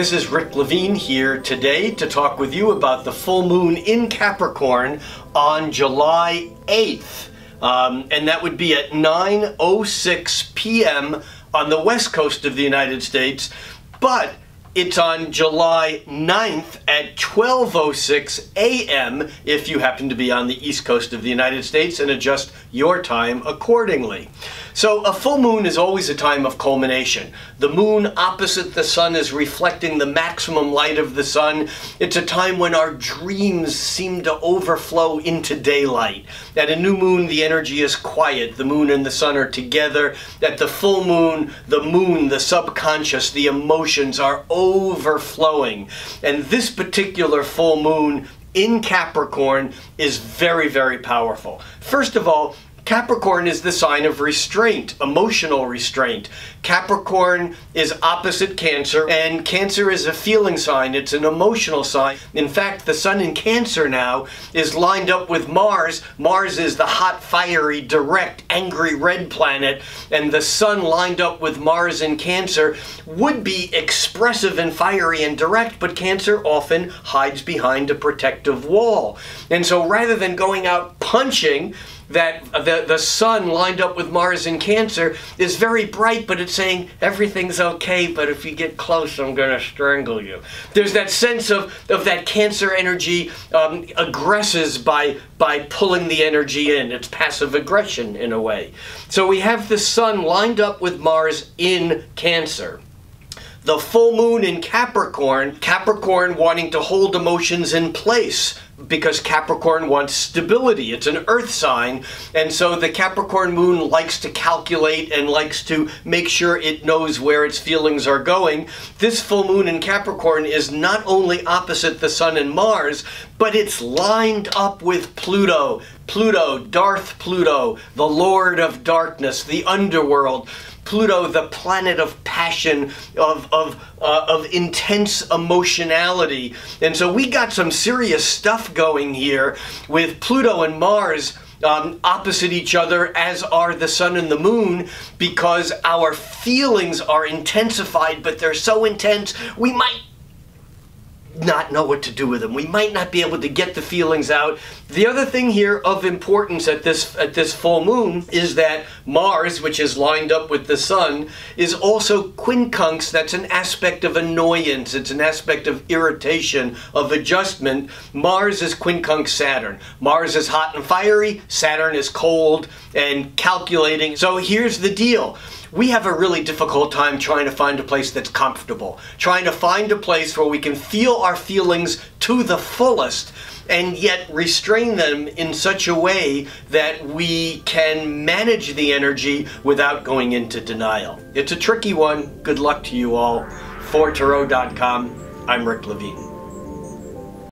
This is Rick Levine here today to talk with you about the full moon in Capricorn on July 8th. And that would be at 9:06 p.m. on the west coast of the United States, but it's on July 9th at 12:06 a.m. if you happen to be on the east coast of the United States, and adjust your time accordingly. So a full moon is always a time of culmination. The moon opposite the sun is reflecting the maximum light of the sun. It's a time when our dreams seem to overflow into daylight. At a new moon, the energy is quiet. The moon and the sun are together. At the full moon, the subconscious, the emotions are overflowing. And this particular full moon in Capricorn is very, very powerful. First of all, Capricorn is the sign of restraint, emotional restraint. Capricorn is opposite Cancer, and Cancer is a feeling sign. It's an emotional sign. In fact, the sun in Cancer now is lined up with Mars. Mars is the hot, fiery, direct, angry red planet, and the sun lined up with Mars in Cancer would be expressive and fiery and direct, but Cancer often hides behind a protective wall. And so rather than going out punching, that the sun lined up with Mars in Cancer is very bright, but it's saying everything's okay, but if you get close, I'm going to strangle you. There's that sense of that Cancer energy aggresses by pulling the energy in. It's passive aggression in a way. So we have the sun lined up with Mars in Cancer. The full moon in Capricorn, Capricorn wanting to hold emotions in place, because Capricorn wants stability. It's an earth sign, and so the Capricorn moon likes to calculate and likes to make sure it knows where its feelings are going. This full moon in Capricorn is not only opposite the sun and Mars, but it's lined up with Pluto. Pluto, Darth Pluto, the Lord of Darkness, the underworld. Pluto, the planet of passion, of intense emotionality. And so we got some serious stuff going here with Pluto and Mars opposite each other, as are the sun and the moon, because our feelings are intensified, but they're so intense we might not know what to do with them. We might not be able to get the feelings out. The other thing here of importance at this full moon is that Mars, which is lined up with the sun, is also quincunx. That's an aspect of annoyance. It's an aspect of irritation, of adjustment. Mars is quincunx Saturn. Mars is hot and fiery. Saturn is cold and calculating. So here's the deal. We have a really difficult time trying to find a place that's comfortable, trying to find a place where we can feel our feelings to the fullest and yet restrain them in such a way that we can manage the energy without going into denial. It's a tricky one. Good luck to you all. For Tarot.com, I'm Rick Levine.